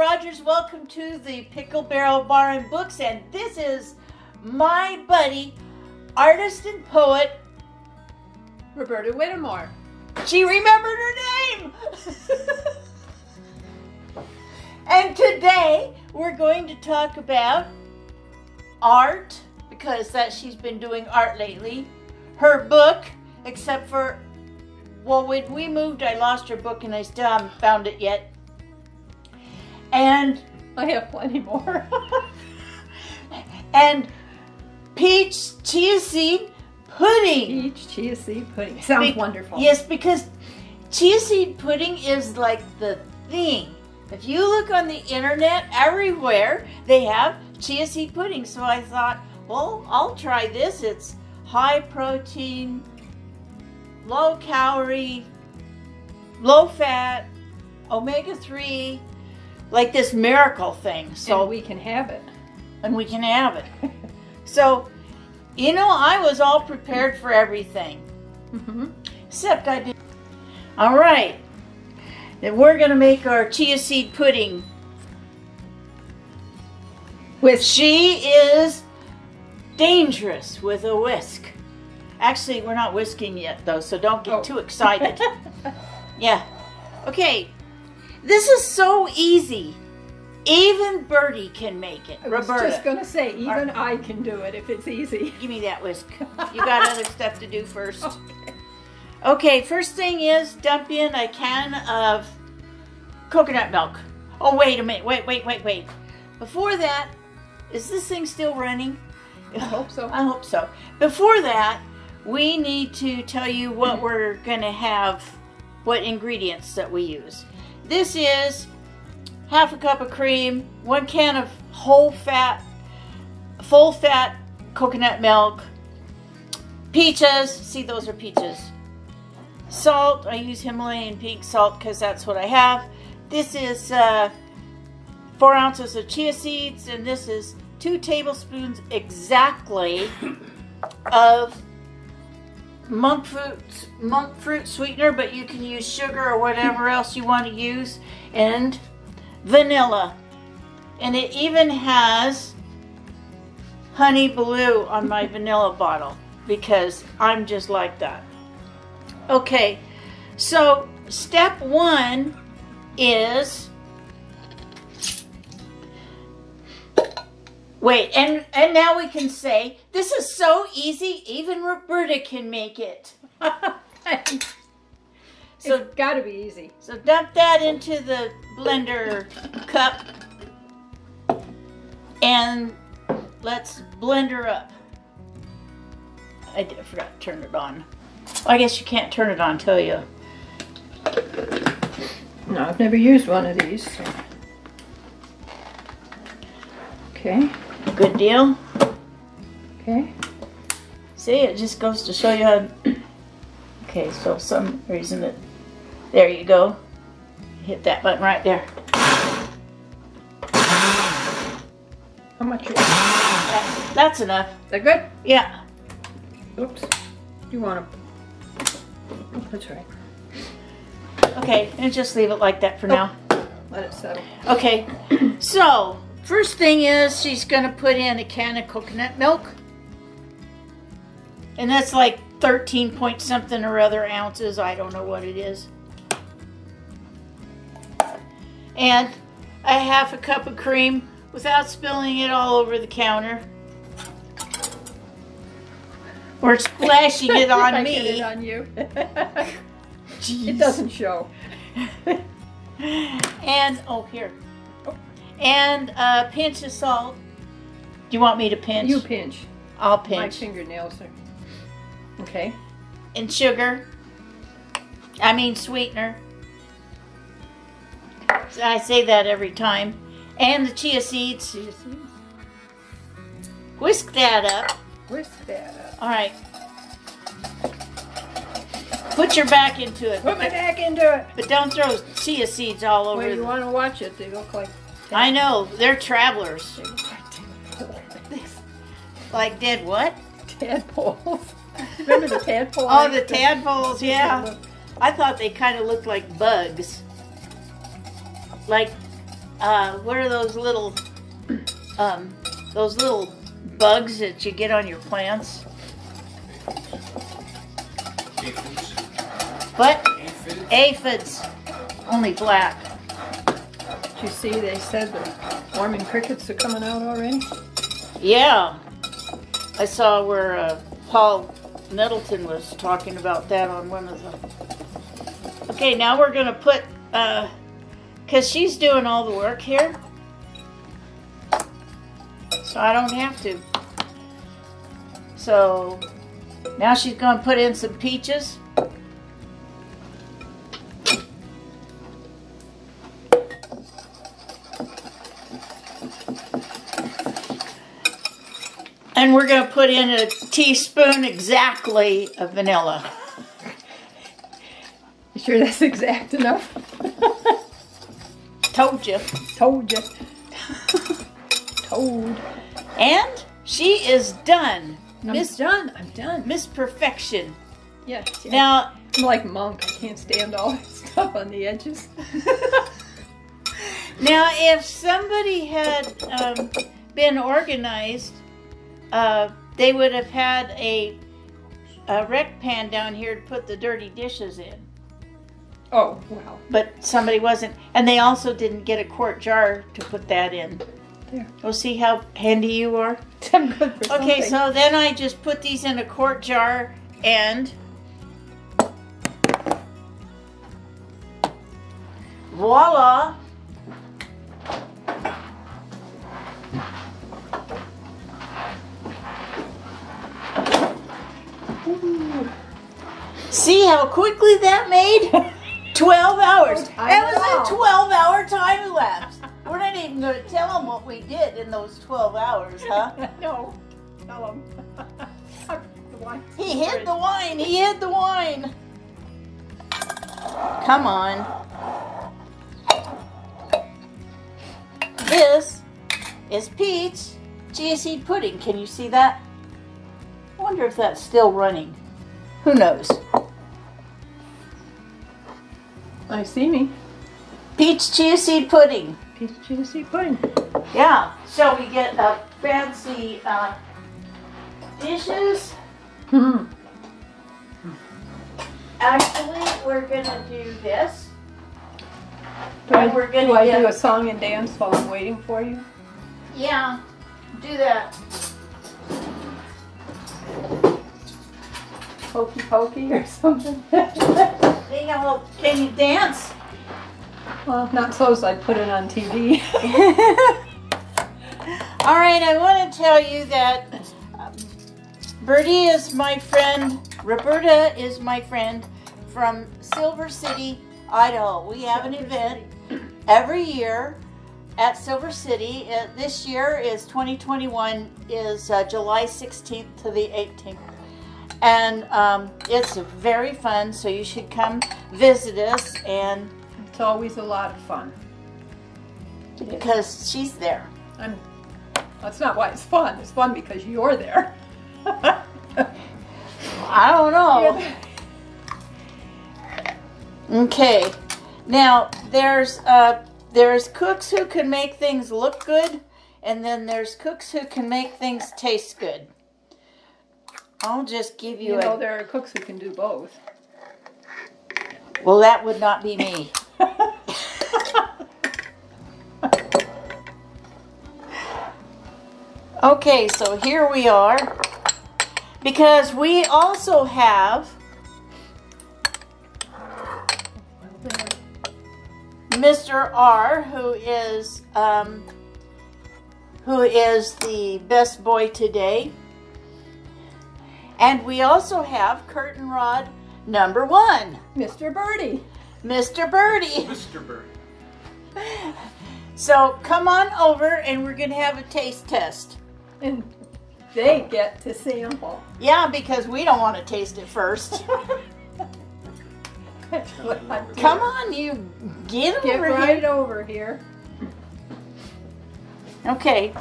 Rogers. Welcome to the Pickle Barrel Bar and Books, and this is my buddy, artist and poet, Roberta Whittemore. She remembered her name! And today we're going to talk about art, because she's been doing art lately. Her book, except for, well, when we moved, I lost her book and I still haven't found it yet. And I have plenty more. And Peach Chia Seed Pudding. Peach Chia Seed Pudding. Sounds wonderful. Yes, because Chia Seed Pudding is like the thing. If you look on the internet, everywhere they have Chia Seed Pudding. So I thought, well, I'll try this. It's high protein, low calorie, low fat, omega-3, like this miracle thing. So and we can have it. And we can have it. So, you know, I was all prepared for everything. Except I didn't. All right. Then we're going to make our chia seed pudding. She is dangerous with a whisk. Actually, we're not whisking yet, though, so don't get too excited. Yeah. Okay. This is so easy. Even Bertie can make it. I was just going to say, even I can do it if it's easy. Give me that whisk. You got other stuff to do first. Okay, first thing is dump in a can of coconut milk. Oh, wait a minute. Wait. Before that, is this thing still running? I hope so. I hope so. Before that, we need to tell you what we're going to have, what ingredients that we use. This is half a cup of cream, 1 can of full fat coconut milk, peaches, see those are peaches, salt, I use Himalayan pink salt because that's what I have. This is 4 ounces of chia seeds, and this is 2 tablespoons exactly of monk fruit sweetener, but you can use sugar or whatever else you want to use, and vanilla. And it even has honey blue on my vanilla bottle because I'm just like that. Okay, so step 1 is and now we can say this is so easy, even Roberta can make it. So it's got to be easy. So dump that into the blender cup and let's blend her up. I forgot to turn it on. Well, I guess you can't turn it on till you. No, I've never used one of these. So. Okay. Good deal. Okay. See, it just goes to show you how. Okay, so some reason it. There you go. Hit that button right there. How much? That's enough. Is that good? Yeah. Oops. You want to? That's right. Okay, and just leave it like that for now. Let it settle. Okay. So first thing is she's going to put in a can of coconut milk, and that's like 13 point something or other ounces. I don't know what it is. And a half a cup of cream without spilling it all over the counter. Or splashing it on me. I get it on you. It doesn't show. And, oh, here. And a pinch of salt. Do you want me to pinch? You pinch. I'll pinch. My fingernails are... Okay. And sugar. I mean sweetener. I say that every time. And the chia seeds. Chia seeds. Whisk that up. Whisk that up. All right. Put your back into it. Put my back into it. But don't throw chia seeds all over. Well, you want to watch it. They look like... I know. They're travelers. They look like tadpoles. Like dead what? Tadpoles. Remember the tadpoles? Oh, the tadpoles, yeah. I thought they kind of looked like bugs. Like what are those little bugs that you get on your plants? Aphids. What? Aphids. Aphids. Only black. Did you see they said the warming crickets are coming out already? Yeah. I saw where Paul Nettleton was talking about that on one of the... Okay, now we're going to put... because she's doing all the work here. So I don't have to. So now she's going to put in some peaches. And we're going to put in a teaspoon exactly of vanilla. You sure that's exact enough? Told you. Told you. Told. And she is done. I'm done. I'm done. Miss Perfection. Yes. Yeah. Now, I'm like Monk. I can't stand all that stuff on the edges. now, if somebody had been organized, they would have had a rec pan down here to put the dirty dishes in. Oh, wow. But somebody wasn't. And they also didn't get a quart jar to put that in. There. We'll see how handy you are. I'm good for Okay, something. so then I just put these in a quart jar and voila. Ooh. See how quickly that made? 12 hours. That was a 12-hour time lapse. We're not even going to tell them what we did in those 12 hours, huh? No. Tell them. He hid the wine. He hid the wine. Come on. This is Peach Chia Seed Pudding. Can you see that? I wonder if that's still running. Who knows? I see me. Peach Chia Seed Pudding. Peach Chia Seed Pudding. Yeah. Shall we get fancy dishes? Actually, we're gonna do this. Do I get... do a song and dance while I'm waiting for you? Yeah, do that. Pokey pokey or something? Can you dance? Well, not so as I'd put it on TV. All right, I want to tell you that Bertie is my friend. Roberta is my friend from Silver City, Idaho. We have an event every year at Silver City. This year is 2021, is July 16th to the 18th. And it's very fun, so you should come visit us. And it's always a lot of fun. Because she's there. That's not why it's fun. It's fun because you're there. I don't know. Okay. Now, there's cooks who can make things look good, and then there's cooks who can make things taste good. I'll just give you there are cooks who can do both. Well, that would not be me. Okay, so here we are. Because we also have Mr. R, who is the best boy today. And we also have curtain rod number 1. Mr. Birdie. Mr. Birdie. Mr. Birdie. So come on over and we're going to have a taste test. And they get to sample. Yeah, because we don't want to taste it first. Come on, you get over right here. over here. Okay.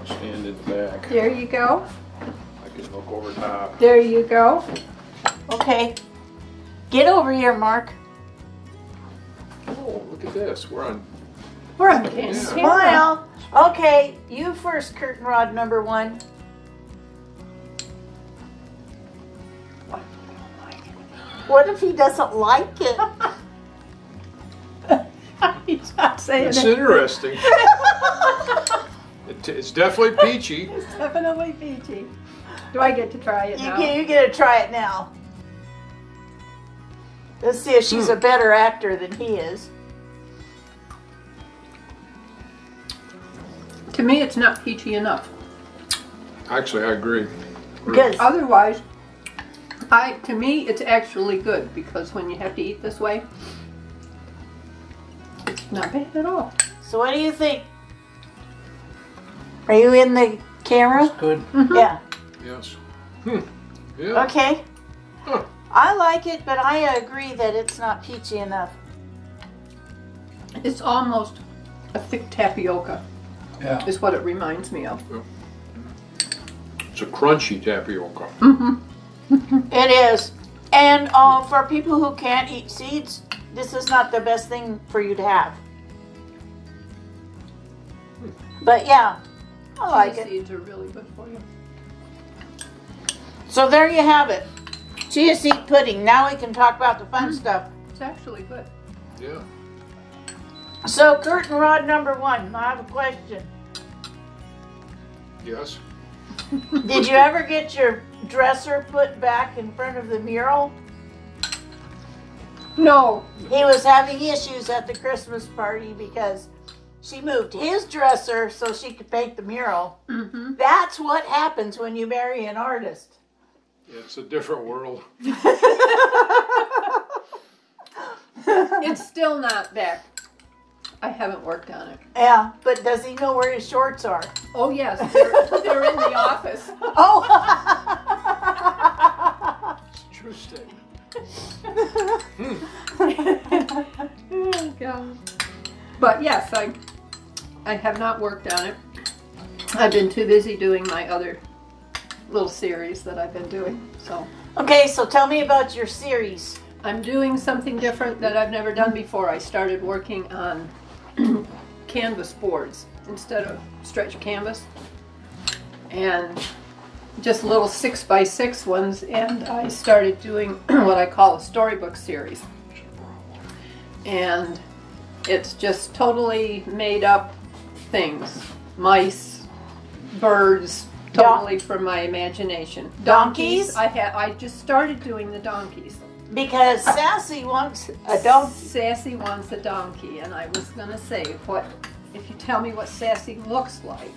Stand in the back. There you go. I can look over top. There you go. Okay. Get over here, Mark. Oh, look at this. We're on We're on camera. Smile. Okay, you first, curtain rod number 1. What if he doesn't like it? He's not saying It's it. interesting. It's definitely peachy. It's definitely peachy. Do I get to try it now? You get to try it now. Let's see if she's a better actor than he is. To me, it's not peachy enough. Actually, I agree. Because Otherwise, to me, it's actually good because when you have to eat this way, it's not bad at all. So what do you think? Are you in the camera? Good. Yeah. Yes. Yeah. Okay. Huh. I like it, but I agree that it's not peachy enough. It's almost a thick tapioca. Yeah. Is what it reminds me of. It's a crunchy tapioca. It is. And for people who can't eat seeds, this is not the best thing for you to have. But yeah, I like Chia it. seeds are really good for you. So there you have it. Chia seed pudding. Now we can talk about the fun stuff. It's actually good. Yeah. So curtain rod number 1, I have a question. Yes. Did you ever get your dresser put back in front of the mural? No. He was having issues at the Christmas party because she moved his dresser so she could paint the mural. Mm-hmm. That's what happens when you marry an artist. It's a different world. It's still not back. I haven't worked on it. Yeah, but does he know where his shorts are? Oh yes, they're in the office. Oh! It's a true statement. Oh, God. But yes, I have not worked on it. I've been too busy doing my other little series that I've been doing. So Okay, so tell me about your series. I'm doing something different that I've never done before. I started working on canvas boards instead of stretch canvas, and just little 6x6 ones, and I started doing what I call a storybook series, and it's just totally made up things, mice, birds, totally from my imagination. Donkeys? I just started doing the donkeys. Because Sassy wants a donkey. Sassy wants a donkey, and I was gonna say, what if you tell me what Sassy looks like,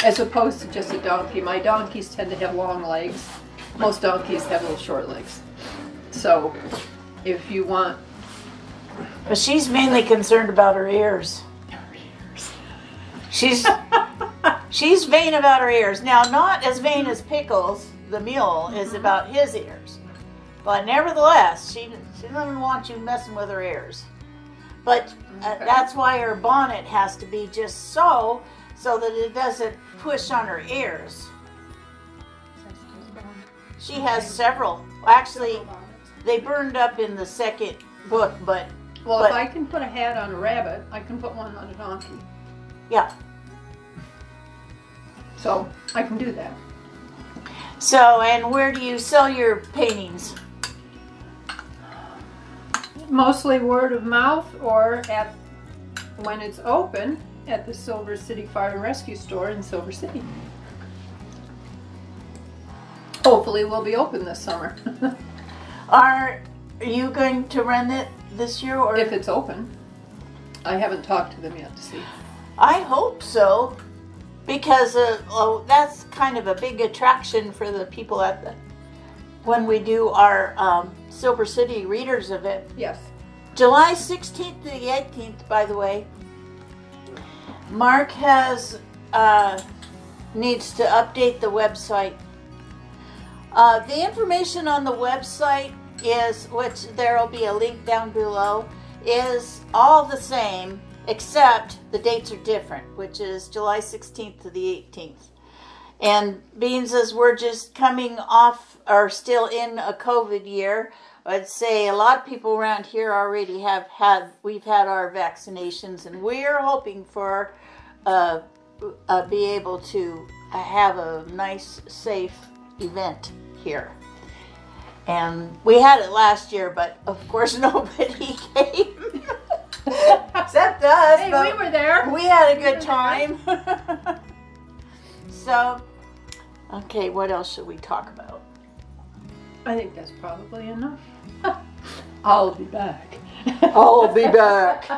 as opposed to just a donkey. My donkeys tend to have long legs. Most donkeys have little short legs. So, if you want, But she's mainly concerned about her ears. She's vain about her ears. Now, not as vain as Pickles, the mule, is about his ears. But nevertheless, she doesn't want you messing with her ears. But that's why her bonnet has to be just so that it doesn't push on her ears. She has several. Actually, they burned up in the second book, but... well, if I can put a hat on a rabbit, I can put one on a donkey. Yeah. So, I can do that. So, and where do you sell your paintings? Mostly word of mouth, or when it's open, at the Silver City Fire and Rescue Store in Silver City. Hopefully we'll be open this summer. Are you going to run it this year, or If it's open. I haven't talked to them yet to see. I hope so, because that's kind of a big attraction for the people when we do our Silver City Readers event. Yes. July 16th to the 18th, by the way. Mark needs to update the website. The information on the website is, which there will be a link down below, is all the same, except the dates are different, which is July 16th to the 18th. And being as we're just coming off, or still in a COVID year, I'd say a lot of people around here already we've had our vaccinations, and we're hoping for be able to have a nice, safe event here. And we had it last year, but of course nobody came. Except us. Hey, we were there. We had a good time. So, okay, what else should we talk about? I think that's probably enough. I'll be back. I'll be back.